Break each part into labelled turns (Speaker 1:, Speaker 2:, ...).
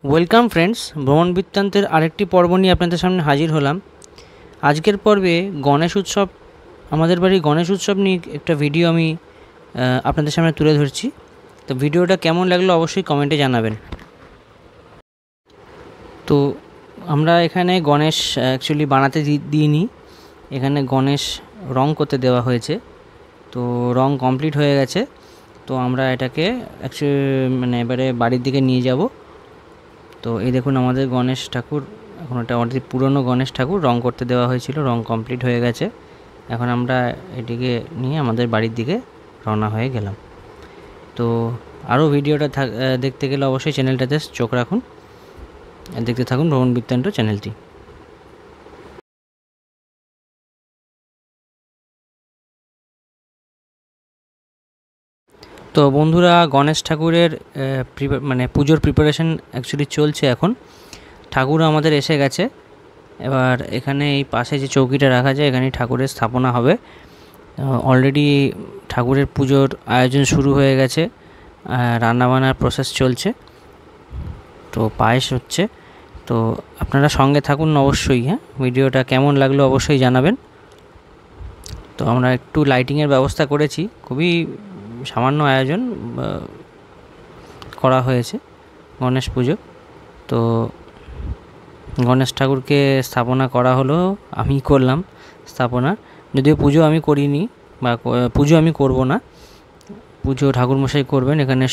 Speaker 1: Welcome friends, ভ্রমণ বৃত্তান্তের আরেকটি পর্ব নিয়ে আপনাদের সামনে হাজির হলাম। আজকের পর্বে গণেশ উৎসব, আমাদের বাড়ির গণেশ উৎসব নিয়ে একটা ভিডিও আমি আপনাদের সামনে তুলে ধরছি। তো ভিডিওটা কেমন লাগলো অবশ্যই কমেন্টে জানাবেন। তো আমরা এখানে গণেশ অ্যাকচুয়ালি বানাতে দিইনি, এখানে গণেশ রং করতে দেওয়া হয়েছে। তো রং কমপ্লিট হয়ে গেছে। তো আমরা এটাকে অ্যাকচুয়ালি এবারে বাড়ির দিকে নিয়ে যাব। তো এই দেখুন আমাদের গণেশ ঠাকুর, এখন এটা অনেক পুরনো গণেশ ঠাকুর, রং করতে দেওয়া হয়েছিল, রং কমপ্লিট হয়ে গেছে। এখন আমরা এটিকে নিয়ে আমাদের বাড়ির দিকে রওনা হয়ে গেলাম। তো আরও ভিডিওটা দেখতে গেলে অবশ্যই চ্যানেলটাতে চোখ রাখুন, দেখতে থাকুন ভ্রমণ বৃত্তান্ত চ্যানেলটি। তো বন্ধুরা, গণেশ ঠাকুরের পুজোর প্রিপারেশন অ্যাকচুয়ালি চলছে এখন। ঠাকুর আমাদের এসে গেছে। এবার এখানে এই পাশে যে চৌকিটা রাখা যায়, এখানে ঠাকুরের স্থাপনা হবে। অলরেডি ঠাকুরের পুজোর আয়োজন শুরু হয়ে গেছে, রান্নাবান্নার প্রসেস চলছে, তো পায়েস হচ্ছে। তো আপনারা সঙ্গে থাকুন অবশ্যই। হ্যাঁ, ভিডিওটা কেমন লাগলো অবশ্যই জানাবেন। তো আমরা একটু লাইটিংয়ের ব্যবস্থা করেছি, খুবই সামান্য আয়োজন করা হয়েছে গণেশ পুজো। তো গণেশ ঠাকুরকে স্থাপনা করা হলো, আমি করলাম স্থাপনা, যদিও পুজো আমি করিনি বা পুজো আমি করব না, পুজো ঠাকুরমশাই করবেন। এখানে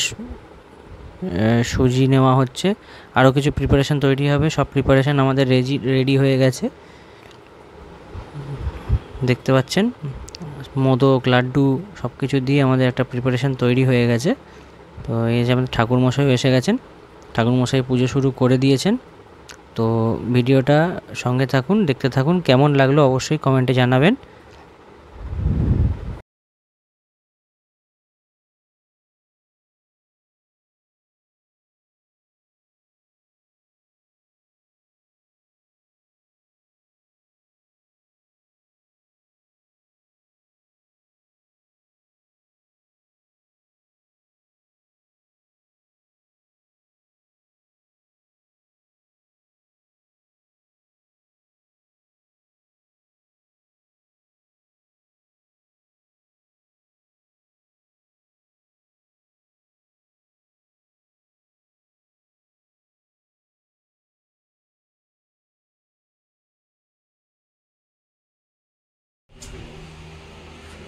Speaker 1: সুজি নেওয়া হচ্ছে, আরও কিছু প্রিপারেশান তৈরি হবে, সব প্রিপারেশান আমাদের রেডি হয়ে গেছে, দেখতে পাচ্ছেন। মোদক, লাড্ডু সব কিছু দিয়ে আমাদের একটা প্রিপারেশান তৈরি হয়ে গেছে। তো এই যে আমাদের ঠাকুরমশাইও এসে গেছেন, ঠাকুরমশাই পুজো শুরু করে দিয়েছেন। তো ভিডিওটা সঙ্গে থাকুন, দেখতে থাকুন, কেমন লাগলো অবশ্যই কমেন্টে জানাবেন।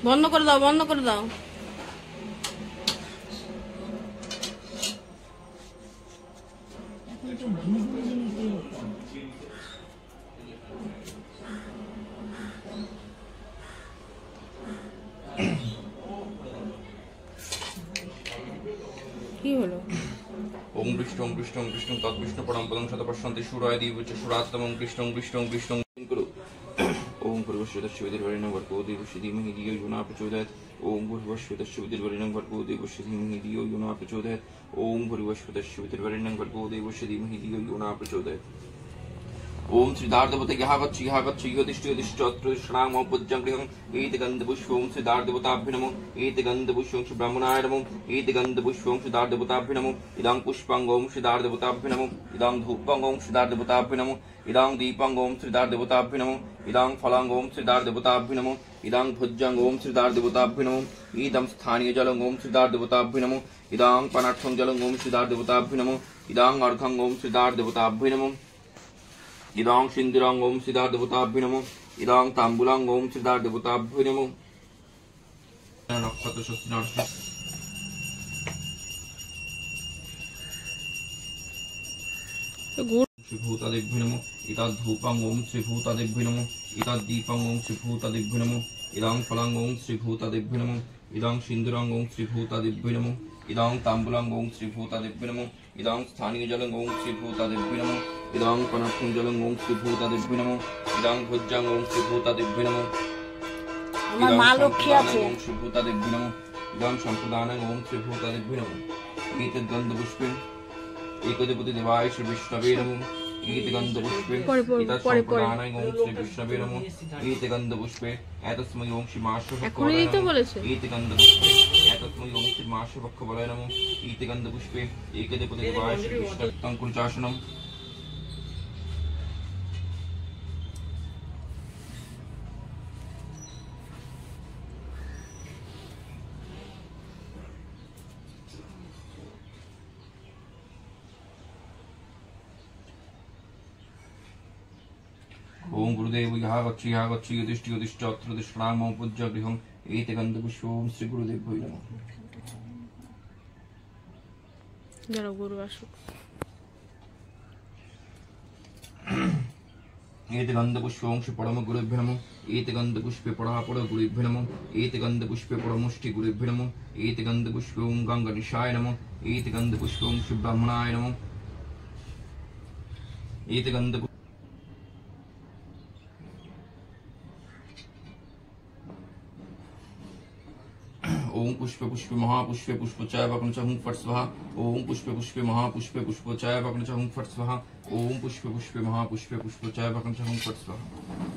Speaker 2: বন্ধ করে দাও, বন্ধ করে দাও। কি হলো?
Speaker 3: ওম কৃষ্ণ ওম কৃষ্ণ ওম কৃষ্ণ তৎকৃষ্ণ পরম পদং শতপর্ষন্তি সুরায় দিবচ সুরাত্তমং কৃষ্ণ কৃষ্ণ কৃষ্ণ করু। ওম ভূর্ভুবস্সুতস্য বিতুর্বরেণ্যং ভর্গো দেবস্য ধীমহি ধিয়ো यो नः प्रचोदयात्। ओम भूर्भुवस्सुतस्য বিতুর্বরেণ্যং ভর্গो देवस्य धीमहि धियो यो नः प्रचोदयात्। ओम भूर्भुवस्सुतस्য বিতুর্বরেণ্যং भर्गो देवस्य धीमहि धियो यो नः प्रचोदयात्। ओम श्रीदार्देवते यहागच्छ योदिष्टोदिष्टोत्रणाम पूज्यं गृहं एत गन्धपुष्पं श्रीदार्देवताभ्यो नमो। एत गन्धपुष्पं श्रीब्रह्मणाय नमो। एत गन्धपुष्पं श्रीदार्देवताभ्यो नमो। इदं पुष्पं ओम श्रीदार्देवताभ्यो नमो। इदं धूपं ओम श्रीदार्देवताभ्यो नमो। इदं दीपं ओम श्रीदार्देवताभ्यो नमो। इदं फलं ओम श्रीदार्देवताभ्यो नमो। इदं भोज्यं ओम श्रीदार्देवताभ्यो नमो। इदं स्थानीय जलं ओम श्रीदार्देवताभ्यो नमो। इदं पनार्थं जलं ओम श्रीदार्देवताभ्यो नमो। इदं अर्घं ओम श्रीदार्देवताभ्यो नमो। इदं सिन्दूरं ओम श्रीदार्देवताभ्यो नमो। इदं ताम्बूलं ओम श्रीदार्देवताभ्यो नमो। नक्षत्र श्रीभूतादिभ्यो नमो। इतद्धूपं ओम श्रीभूतादिभ्यो नमो। इतद्दीपं ओम श्रीभूतादिभ्यो नमो। इदं फलं ओम श्रीभूतादिभ्यो नमो। इदं सिन्दूरं ओम श्रीभूतादिभ्यो नमो। इदं ताम्बूलं ओम श्रीभूतादिभ्यो नमो। इदं स्थानीय जलं ओम श्रीभूतादिभ्यो नमो। इदं पनार्थं जलं ओम श्रीभूतादिभ्यो नमो। इदं भोज्यं ओम श्रीभूतादिभ्यो नमो।
Speaker 2: আমার মা লক্ষ্মী আছে।
Speaker 3: ओम श्रीभूतादिभ्यो नमो। इदं सम्प्रदानं ओम श्रीभूतादिभ्यो नमो। एतद् गन्धपुष्पे एकदेवते देवाय श्री विष्णवे नमो। एत गन्धपुष्पे एतत् सम्प्रदानं ओम श्री विष्णवे नमो। एत गन्धपुष्पे एतस्मै ओम श्री माशुः
Speaker 2: এখনই তো বলেছে।
Speaker 3: एत गन्धपुष्पे तत्त्वमयि ओम श्री माश वक्षबलाय नमो ईते गंधपुष्पे एकेदेवाय श्री कृष्ण अंकुरचाशनम ओम गुरुदेव यहाँ गच्छि युधिष्ठिर अत्र तिष्ठामि मम पूज्य गृहम् एते गन्धपुष्पे ओम श्री गुरुदेव नमः
Speaker 2: जरा गुरु आसो
Speaker 3: एते गन्धपुष्पे ओम श्री परम गुरुभ्यो नमः एते गन्धपुष्पे परापर गुरुभ्यो नमः एते गन्धपुष्पे परमुष्टि गुरुभ्यो नमः एते गन्धपुष्पे ओम गंगानिशाय नमः एते गन्धपुष्पे ओम श्री ब्रह्मणाय नमः एते गन्धपुष्पे ओम पुष्पे पुष्पे महापुष्पे पुष्पचाय वक्नचहुं फट् स्वाहा ओम पुष्पे पुष्पे महापुष्पे पुष्पचाय वक्नचहुं फट् स्वाहा ओम पुष्पे पुष्पे महापुष्पे पुष्पचाय वक्नचहुं फट् स्वाहा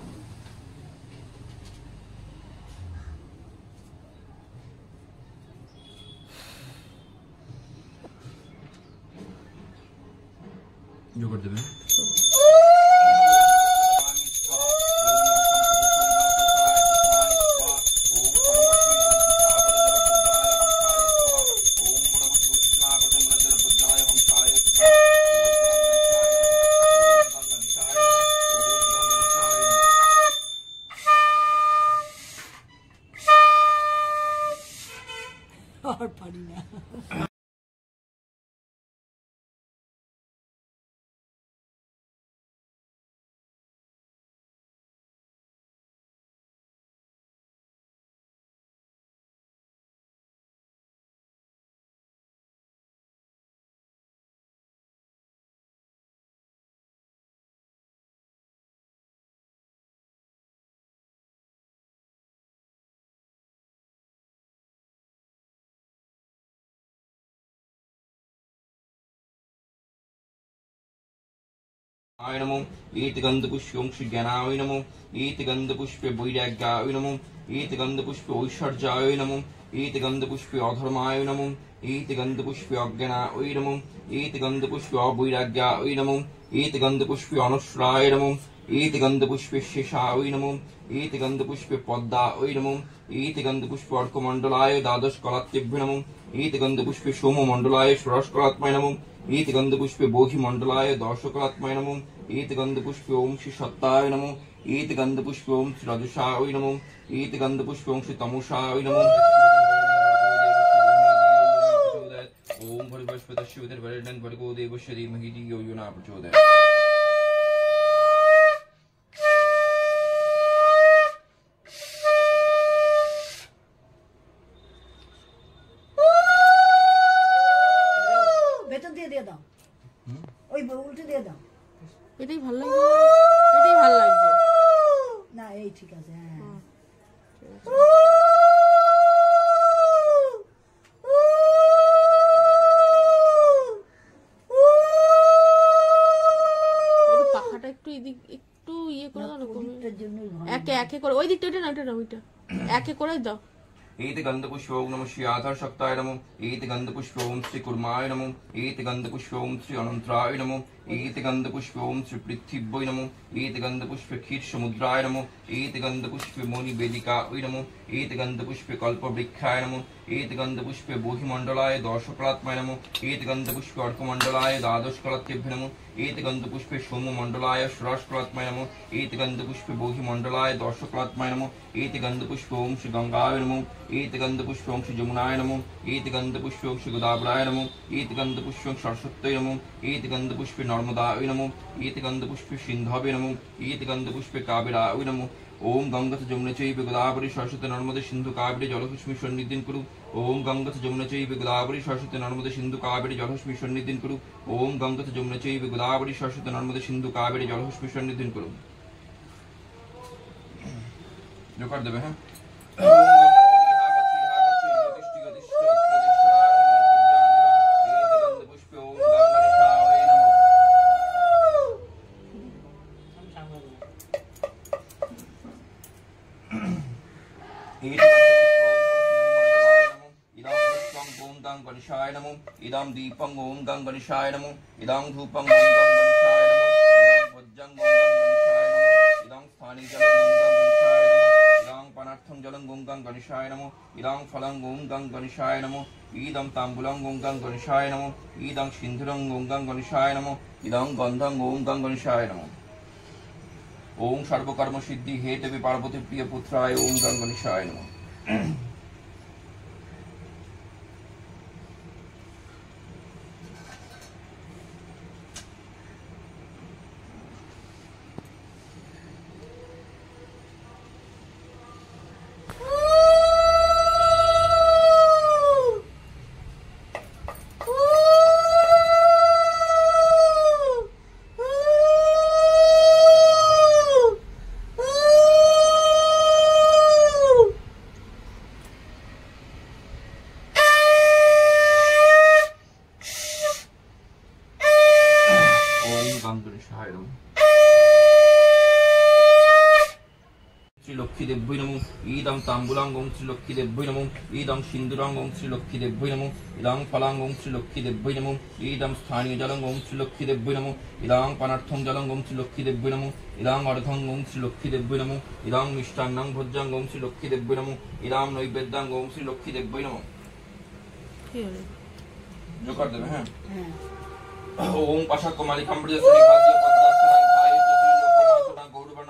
Speaker 3: जो कर देवे
Speaker 2: और पानी ना
Speaker 3: आय नमो एते गन्धपुष्पे ओम श्री ज्ञानाय नमो एते गन्धपुष्पे वैराग्याय नमो एते गन्धपुष्पे ऐश्वर्याय नमो एते गन्धपुष्पे अधर्माय नमो एते गन्धपुष्पे अज्ञानाय नमो एते गन्धपुष्पे अवैराग्याय नमो एते गन्धपुष्पे अनुश्राय नमो एते गन्धपुष्पे शेषाय नमो एते गन्धपुष्पे पद्माय नमो एते गन्धपुष्पे अर्कमण्डलाय द्वादश कलातेभ्यो नमो एते गन्धपुष्पे सोममण्डलाय षोडशकलात्मने नमो एते गन्धपुष्पे बोधिमण्डलाय दशकलात्मने नमो एते गन्धपुष्पे ओम श्री सत्ताय नमो एते गन्धपुष्पे ओम श्री रजसाय नमो एते गन्धपुष्पे ओम श्री तमसाय नमो ओम भर्गवस्पतस्य वितर्वरेण्यं भर्गो देवस्य धीमहि धियो यो न प्रचोदयात्
Speaker 2: এটাই ভালো লাগছে এটাই ভালো লাগছে
Speaker 4: না এই ঠিক আছে হ্যাঁ
Speaker 2: পাখাটা একটু এদিক একটু ইয়ে করে দাও না
Speaker 4: ওটার জন্যই ভালো।
Speaker 2: একে একে করে ওই দিকটা ওইটা না ওইটা একে করে দাও
Speaker 3: एते गन्धपुष्पे ओम नमः श्री आधारशक्ताय नमो एते गन्धपुष्पे ओम श्री कुर्माय नमो एते गन्धपुष्पे ओम श्री अनंतराय नमो एते गन्धपुष्पे ओम श्री पृथिव्यै नमो एते गन्धपुष्पे क्षीरसमुद्राय नमो एते गन्धपुष्पे मणिवेदिकाय नमो एते गन्धपुष्पे कल्पवृक्षाय नमो एते गन्धपुष्पे बोधिमण्डलाय दशकलात्मने नमो एते गन्धपुष्पे अर्कमण्डलाय द्वादशकलातेभ्यो नमो एते गन्धपुष्पे सोममण्डलाय षोडशकलात्मने नमो एते गन्धपुष्पे बोधिमण्डलाय दशकलात्मने नमो एते गन्धपुष्पे ओम श्री गंगाय नमो एते गन्धपुष्पे ओम श्री जमुनाय नमो एते गन्धपुष्पे ओम श्री गोदावराय नमो एते गन्धपुष्पे ओम सरस्वत्यै नमो एते गन्धपुष्पे नर्मदाय नमो एते गन्धपुष्पे सिन्धवे नमो एते गन्धपुष्पे कावेराय नमो ओम गंगा जमुना चैव गोदावरी सरस्वती नर्मदे सिंधु कावेरी जलहस्मी सन्निधिं कुरु ओम गंगा जमुना चैव गोदावरी सरस्वती नर्मदे सिंधु कावेरी जलहस्मी सन्निधिं कुरु ओम गंगा जमुना चैव गोदावरी सरस्वती नर्मदे सिंधु कावेरी जलहस्मी सन्निधिं कुरु जो कर देवे हैं इदं दीपं ओम गं गणेशाय नमो इदं धूपं ओम गं गणेशाय नमो इदं भोज्यं ओम गं गणेशाय नमो इदं स्थानी जलं ओम गं गणेशाय नमो इदं पनार्थं जलं ओम गं गणेशाय नमो इदं फलं ओम गं गणेशाय नमो इदं ताम्बूलं ओम गं गणेशाय नमो इदं सिन्दूरं ओम गं गणेशाय नमो इदं गन्धं ओम गं गणेशाय नमो ओम सर्वकर्म सिद्धि हे देवी पार्वती प्रिय पुत्राय ओम गं गणेशाय नमो श्री लक्ष्मी देव्यै नमो इदं ताम्बूलं ओम श्री लक्ष्मी देव्यै नमो इदं सिन्दूरं ओम श्री लक्ष्मी देव्यै नमो इदं फलं ओम श्री लक्ष्मी देव्यै नमो इदं स्थानीय जलं ओम श्री लक्ष्मी देव्यै नमो इदं पनार्थं जलं ओम श्री लक्ष्मी देव्यै नमो इदं अर्घं ओम श्री लक्ष्मी देव्यै नमो इदं मिष्टान्नं भोज्यं ओम श्री लक्ष्मी देव्यै नमो इदं नैवेद्यं ओम श्री लक्ष्मी देव्यै नमो जो कर देबे हैं ओम पाशा कुमारी कंबड़ी से निवाद्य पद्मासनं भाई श्री लोकमातना गौरवर्ण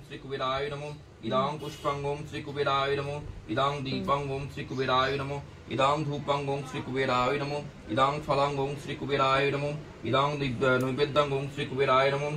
Speaker 3: श्री कुबेराय नमो इदं पुष्पं ओम श्री कुबेराय नमो इदं दीपं ओम श्री कुबेराय नमो इदं धूपं ओम श्री कुबेराय नमो इदं फलं ओम श्री कुबेराय नमो इदं नैवेद्यं ओम श्री कुबेराय नमो